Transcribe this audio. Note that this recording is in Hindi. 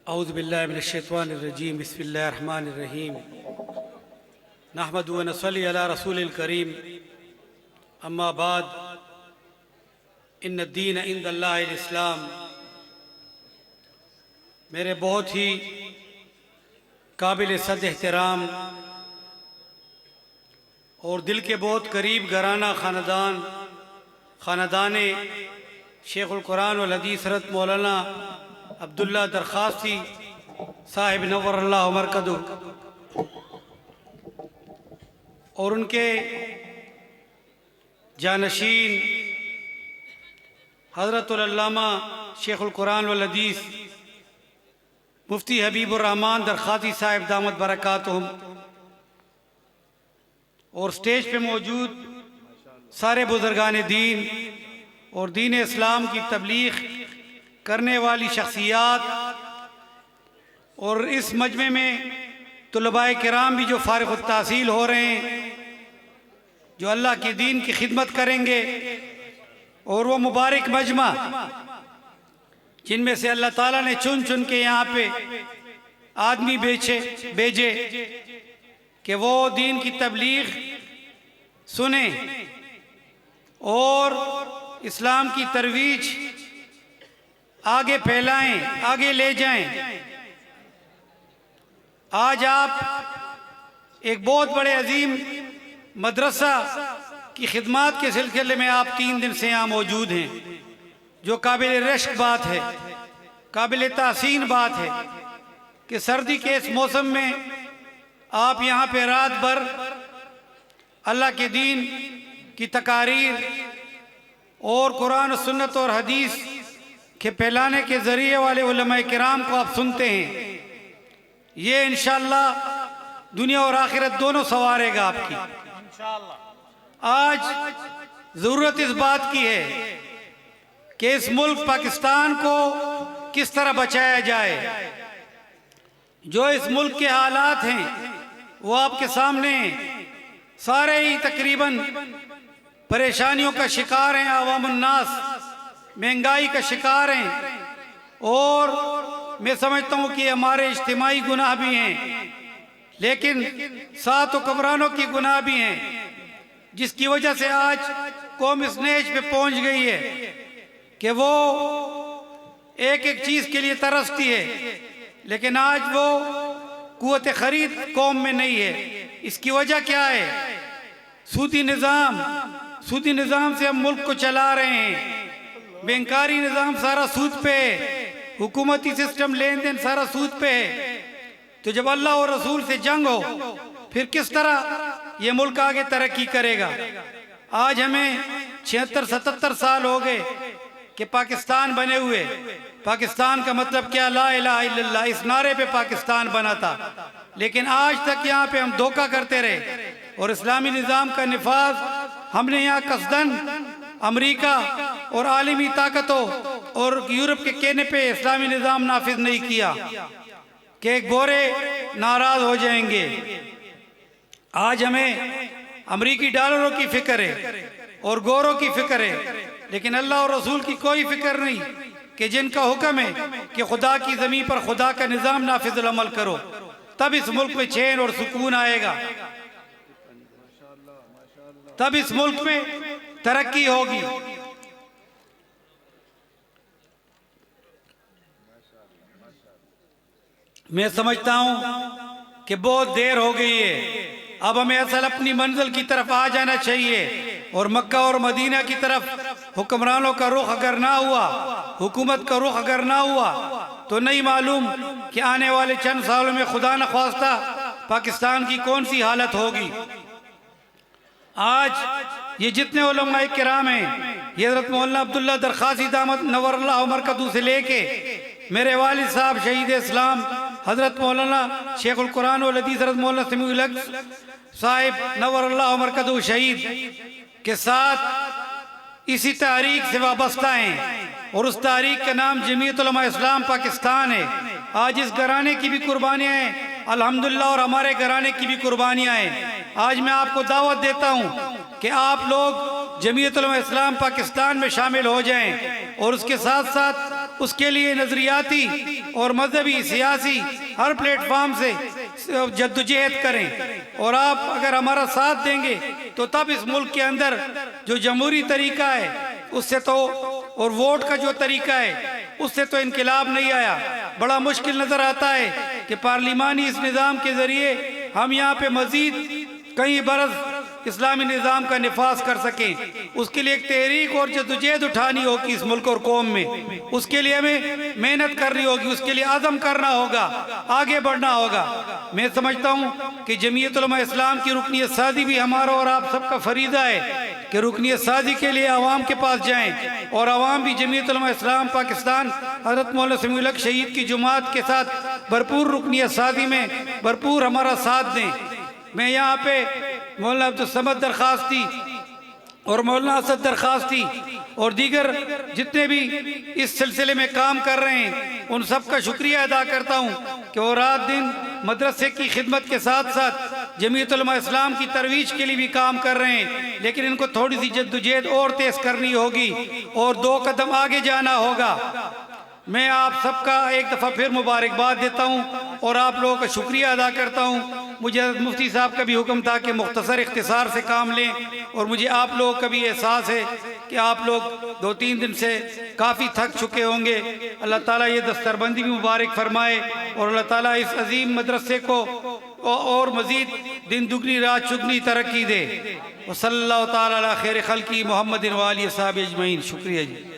औज़ु बिल्लाहि मिनश्शैतानिर्रजीम बिस्मिल्लाहिर्रहमानिर्रहीम नहमदु व नसल्ली अला रसूलिल करीम अम्मा बाद इन्नद्दीन इंदल्लाहिल इस्लाम। मेरे बहुत ही काबिल सद एहतराम और दिल के बहुत करीब घराना ख़ानदान शेखुल कुरान वल हदीस हज़रत मौलाना अब्दुल्ला दरखास्ती साहिब नव्वरल्लाहु मरकदहु और उनके जानशीन हज़रतुल अल्लामा शेखुल कुरान वल हदीस मुफ्ती हबीबुर रहमान दरखास्ती साहिब दामत बरकातुहुम और स्टेज पे मौजूद सारे बुज़ुर्गान दीन और दीन इस्लाम की तबलीग करने वाली शख्सियात और इस मजमे में तुलबाए किराम भी जो फारिग तहसील हो रहे हैं, जो अल्लाह के दीन की खिदमत करेंगे, और वो मुबारक मजमा जिनमें से अल्लाह ताला ने चुन चुन के यहाँ पे आदमी भेजे कि वो दीन की तबलीग सुने और इस्लाम की तरवीज आगे फैलाएं, आगे ले जाएं। आज आप एक बहुत बड़े अजीम मदरसा की खिदमत के सिलसिले में आप 3 दिन से यहाँ मौजूद हैं, जो काबिल रश्क बात है, काबिल तहसीन बात है कि सर्दी के इस मौसम में आप यहाँ पे रात भर अल्लाह के दीन की तकारीर और कुरान सुन्नत और हदीस के फैलाने के ज़रिए वाले उलमाए किराम को आप सुनते हैं। ये इंशाअल्लाह दुनिया और आखिरत दोनों संवारेगा आपकी। आज ज़रूरत इस बात की है कि इस मुल्क पाकिस्तान को किस तरह बचाया जाए। जो इस मुल्क के हालात हैं वो आपके सामने हैं। सारे ही तकरीबन परेशानियों का शिकार हैं, आवामुन नास महंगाई का शिकार हैं, और मैं समझता हूँ कि हमारे इज्तिमाई गुनाह भी हैं, लेकिन साथ हुक्मरानों की गुनाह भी हैं, जिसकी वजह से आज कौम इस नेज पे पहुँच गई है कि वो एक एक चीज़ के लिए तरसती है, लेकिन आज वो कुव्वत खरीद कौम में नहीं है। इसकी वजह क्या है? सूदी निज़ाम से हम मुल्क को चला रहे हैं। बैंकारी निज़ाम सारा सूद पे है, हुकूमती सिस्टम लेन देन सारा सूद पे है। तो जब अल्लाह और रसूल से जंग हो, फिर किस तरह ये मुल्क आगे तरक्की करेगा? आज हमें 76-77 साल हो गए कि पाकिस्तान बने हुए। पाकिस्तान का मतलब क्या? ला इलाहा इल्लल्लाह, इस नारे पे पाकिस्तान बना था, लेकिन आज तक यहाँ पे हम धोखा करते रहे और इस्लामी निज़ाम का निफाज हमने यहाँ कसदन अमेरिका और आलमी ताकतों और यूरोप के कहने पे इस्लामी निज़ाम नाफिज नहीं किया कि गोरे नाराज हो जाएंगे। आज हमें अमेरिकी डॉलरों की फिक्र है और गोरों की फिक्र है, लेकिन अल्लाह और रसूल की कोई फिक्र नहीं कि जिनका हुक्म है कि खुदा की ज़मीन पर खुदा का निज़ाम नाफिज अमल करो, तब इस मुल्क में चैन और सुकून आएगा, तब इस मुल्क में तरक्की होगी। मैं समझता हूं कि बहुत देर हो गई है, अब हमें असल अपनी मंजिल की तरफ आ जाना चाहिए। और मक्का और मदीना की तरफ हुक्मरानों का रुख अगर ना हुआ, हुकूमत का रुख अगर ना हुआ, तो नहीं मालूम कि आने वाले चंद सालों में खुदा न ख्वास्ता पाकिस्तान की कौन सी हालत होगी। आज ये जितने उलमाए किराम हैं, ये हज़रत मौलाना अब्दुल्ला दरखास्ती दामत नव्वरल्लाहु मरकदहु से लेके मेरे वालिद साहब शहीद इस्लाम हज़रत मौलाना शेखुल कुरान वल हदीस हज़रत मौलाना समीउल हक साहिब नव्वरल्लाहु मरकदहु शहीद के साथ इसी तहरीक से वाबस्ता हैं, और उस तहरीक का नाम जमीयत उलमा इस्लाम पाकिस्तान है। आज इस घराने की भी कुर्बानियाँ हैं अल्हम्दुलिल्लाह, और हमारे घराने की भी कुर्बानियाँ हैं। आज मैं आपको दावत देता हूँ कि आप लोग जमीयत उलमा इस्लाम पाकिस्तान में शामिल हो जाएं, और उसके साथ साथ उसके लिए नजरियाती और मजहबी सियासी हर प्लेटफॉर्म से जद्दोजहद करें। और आप अगर हमारा साथ देंगे तो तब इस मुल्क के अंदर जो जमहूरी तरीका है उससे तो, और वोट का जो तरीका है उससे तो इनकलाब नहीं आया। बड़ा मुश्किल नजर आता है कि पार्लिमानी इस निज़ाम के जरिए हम यहाँ पे मजीद कई बरस इस्लामी निज़ाम का निफाज कर सकें। उसके लिए एक तहरीक और जद्दोजहद उठानी होगी इस मुल्क और कौम में। उसके लिए हमें मेहनत करनी होगी, उसके लिए अज़म करना होगा, आगे बढ़ना होगा। मैं समझता हूँ कि जमीयत उलमा इस्लाम की रुकनियत साजी भी हमारा और आप सबका फरीदा है कि रुकनियत साजी के लिए आवाम के पास जाएं और आवाम भी जमीयत उलमा इस्लाम पाकिस्तान हज़रत मौलाना समीउल हक शहीद की जुमात के साथ भरपूर रुकनियत साजी में भरपूर हमारा साथ दें। मैं यहाँ पे मौलाना अब्दुल समद दरखास्ती और मौलाना असद दरखास्ती और दीगर जितने भी इस सिलसिले में काम कर रहे हैं उन सब का शुक्रिया अदा करता हूँ कि वो रात दिन मदरसे की खिदमत के साथ साथ जमीयत उलमा इस्लाम की तरवीज के लिए भी काम कर रहे हैं। लेकिन इनको थोड़ी सी जद्दोजहद और तेज करनी होगी और 2 कदम आगे जाना होगा। मैं आप सबका एक दफ़ा फिर मुबारकबाद देता हूँ और आप लोगों का शुक्रिया अदा करता हूँ। मुझे मुफ्ती साहब का भी हुक्म था कि मुख्तसर इख्तिसार से काम लें और मुझे आप लोगों का भी एहसास है कि आप लोग 2-3 दिन से काफ़ी थक चुके होंगे। अल्लाह ताला ये दस्तरबंदी भी मुबारक फरमाए और अल्लाह ताला इस अजीम मदरसे को और मज़ीद दिन दुगनी रात चुगनी तरक्की दे। वसल्लल्लाहु ताला अला खैर खल्की मुहम्मदिन व आलिहि व सहबिहि अजमईन। शुक्रिया जी।